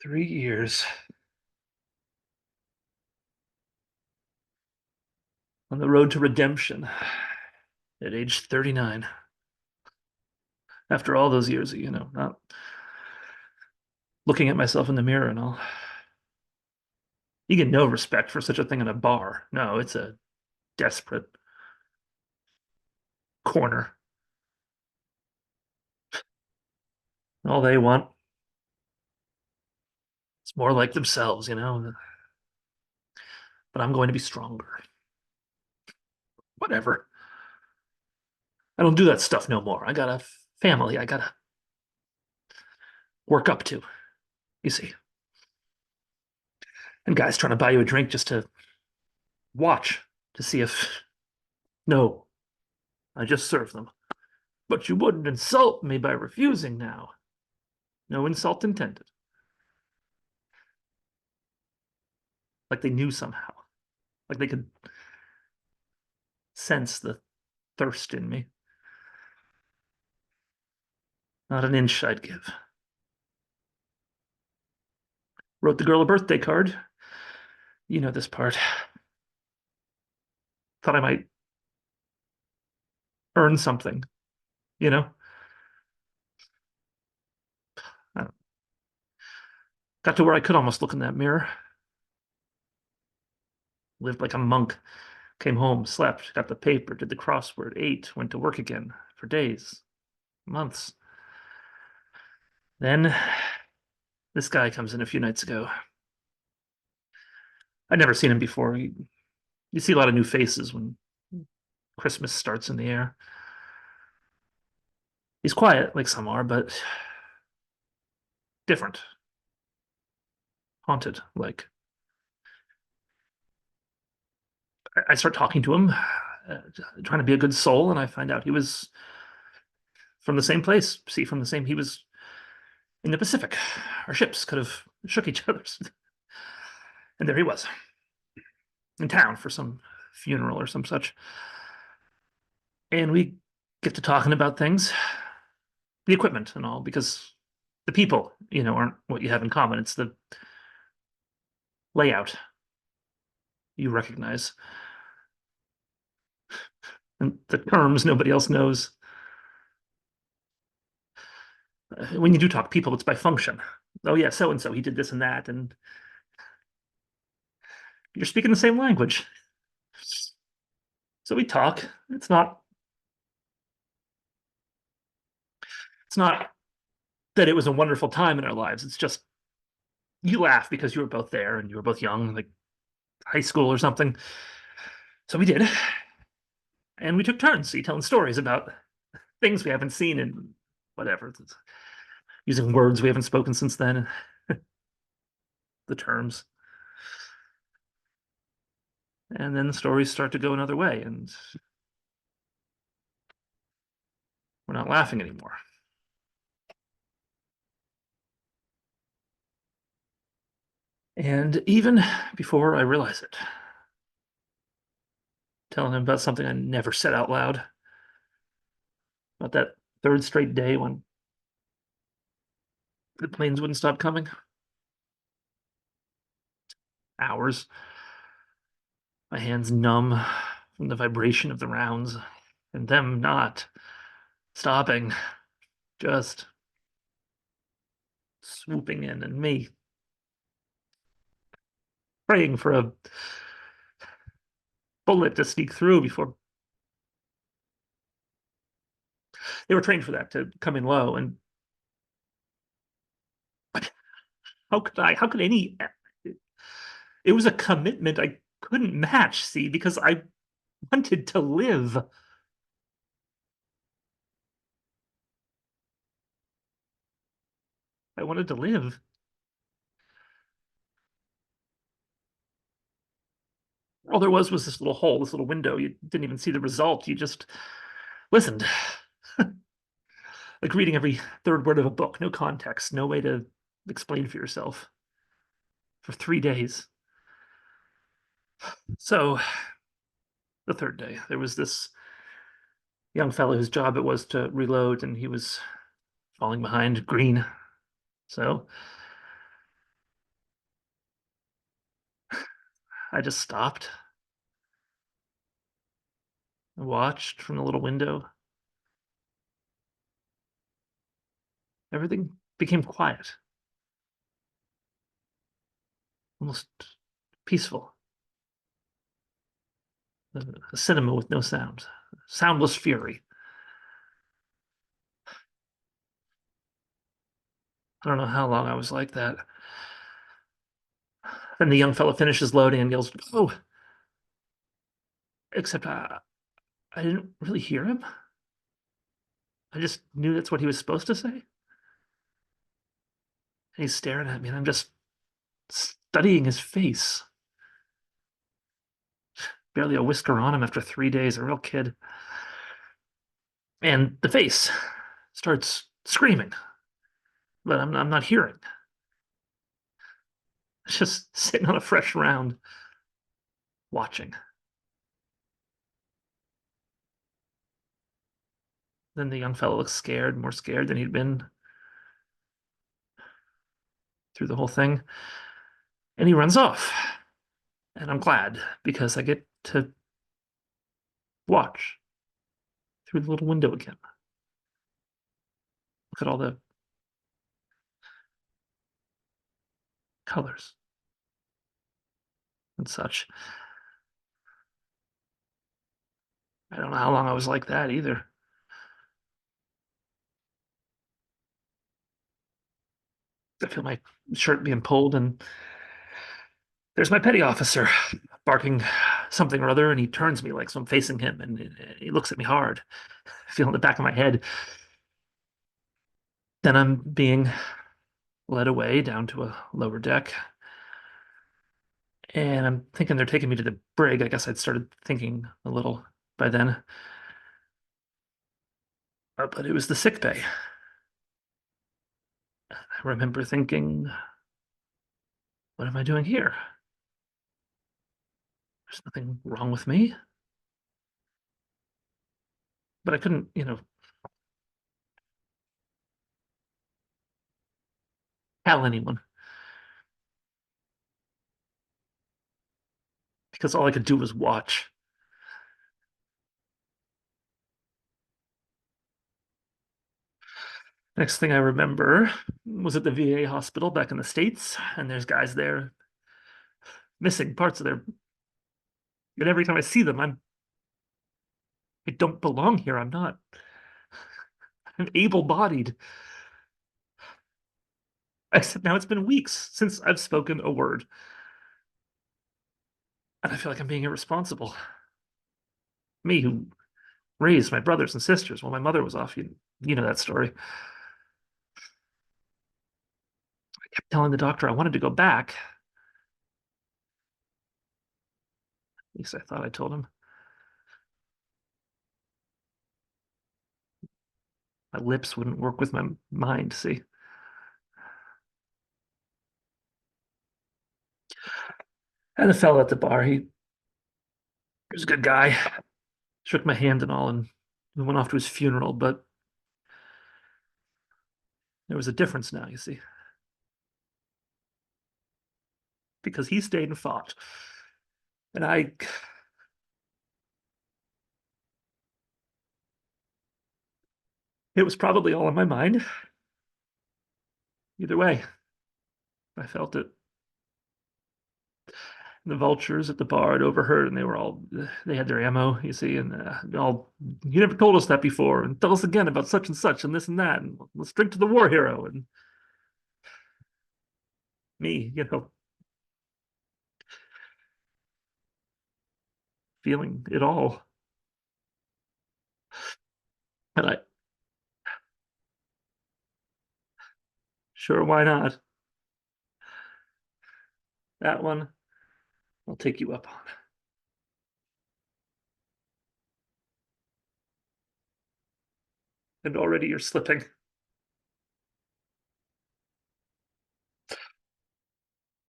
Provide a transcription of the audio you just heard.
3 years on the road to redemption at age 39. After all those years, not looking at myself in the mirror and all. You get no respect for such a thing in a bar. No, it's a desperate corner. All they want is more like themselves. But I'm going to be stronger. Whatever. I don't do that stuff no more. I got a family I gotta work up to, you see. And guys trying to buy you a drink just to watch to see if. No, I just serve them. But you wouldn't insult me by refusing now. No insult intended. Like they knew somehow. Like they could sense the thirst in me. Not an inch I'd give. Wrote the girl a birthday card. You know this part. Thought I might earn something, you know? I got to where I could almost look in that mirror. Lived like a monk. Came home, slept, got the paper, did the crossword, ate, went to work again for days, months. Then this guy comes in a few nights ago. I'd never seen him before. You see a lot of new faces when Christmas starts in the air. He's quiet, like some are, but different. Haunted, like. I start talking to him, trying to be a good soul, and I find out he was from the same place. See, from the same, he was in the Pacific. Our ships could have shook each other's. And there he was, in town for some funeral or some such. And we get to talking about things, the equipment and all, because the people, aren't what you have in common. It's the layout you recognize. And the terms nobody else knows. When you do talk people, it's by function. Oh yeah, so and so, he did this and that, and you're speaking the same language. So we talk. It's not that it was a wonderful time in our lives. It's just you laugh because you were both there and you were both young, like high school or something. So we did. And we took turns telling stories about things we haven't seen in whatever, using words we haven't spoken since then, the terms. And then the stories start to go another way, and we're not laughing anymore. And even before I realize it, telling him about something I never said out loud, about that third straight day when the planes wouldn't stop coming. Hours. My hands numb from the vibration of the rounds, and them not stopping, just swooping in, and me praying for a bullet to sneak through before they were trained for that, to come in low. And how could any, it was a commitment I couldn't match, see, because I wanted to live. I wanted to live. All there was this little hole, this little window. You didn't even see the result. You just listened. Like reading every third word of a book, no context, no way to explain for yourself for 3 days. So the third day, there was this young fellow whose job it was to reload, and he was falling behind, green. So I just stopped and watched from the little window. Everything became quiet, almost peaceful. A cinema with no sound, soundless fury. I don't know how long I was like that. Then the young fellow finishes loading and yells, "Oh!" Except I didn't really hear him. I just knew that's what he was supposed to say. And he's staring at me, and I'm just studying his face. Barely a whisker on him after 3 days, a real kid. And the face starts screaming, but I'm not hearing. It's just sitting on a fresh round, watching. Then the young fellow looks scared, more scared than he'd been through the whole thing. And he runs off. And I'm glad because I get to watch through the little window again. Look at all the colors and such. I don't know how long I was like that either. I feel my shirt being pulled, and there's my petty officer barking something or other, and he turns me like so I'm facing him, and he looks at me hard, feeling the back of my head. Then I'm being led away down to a lower deck, and I'm thinking they're taking me to the brig. I guess I'd started thinking a little by then. But it was the sick bay. I remember thinking, what am I doing here? There's nothing wrong with me. But I couldn't, tell anyone because all I could do was watch. Next thing I remember was at the VA hospital back in the States, and there's guys there missing parts of their. And every time I see them, I don't belong here. I'm not. I'm able-bodied. Except now it's been weeks since I've spoken a word. And I feel like I'm being irresponsible. Me, who raised my brothers and sisters while my mother was off. You know that story. I kept telling the doctor I wanted to go back. At least I thought I told him. My lips wouldn't work with my mind, see. And the fellow at the bar, he was a good guy. Shook my hand and all, and we went off to his funeral, but there was a difference now, you see. Because he stayed and fought. And it was probably all in my mind. Either way, I felt it. The vultures at the bar had overheard, and they had their ammo, you see, and you never told us that before, and tell us again about such and such, and this and that, and let's drink to the war hero. And me, feeling it all. And sure, why not? That one, I'll take you up on. And already you're slipping.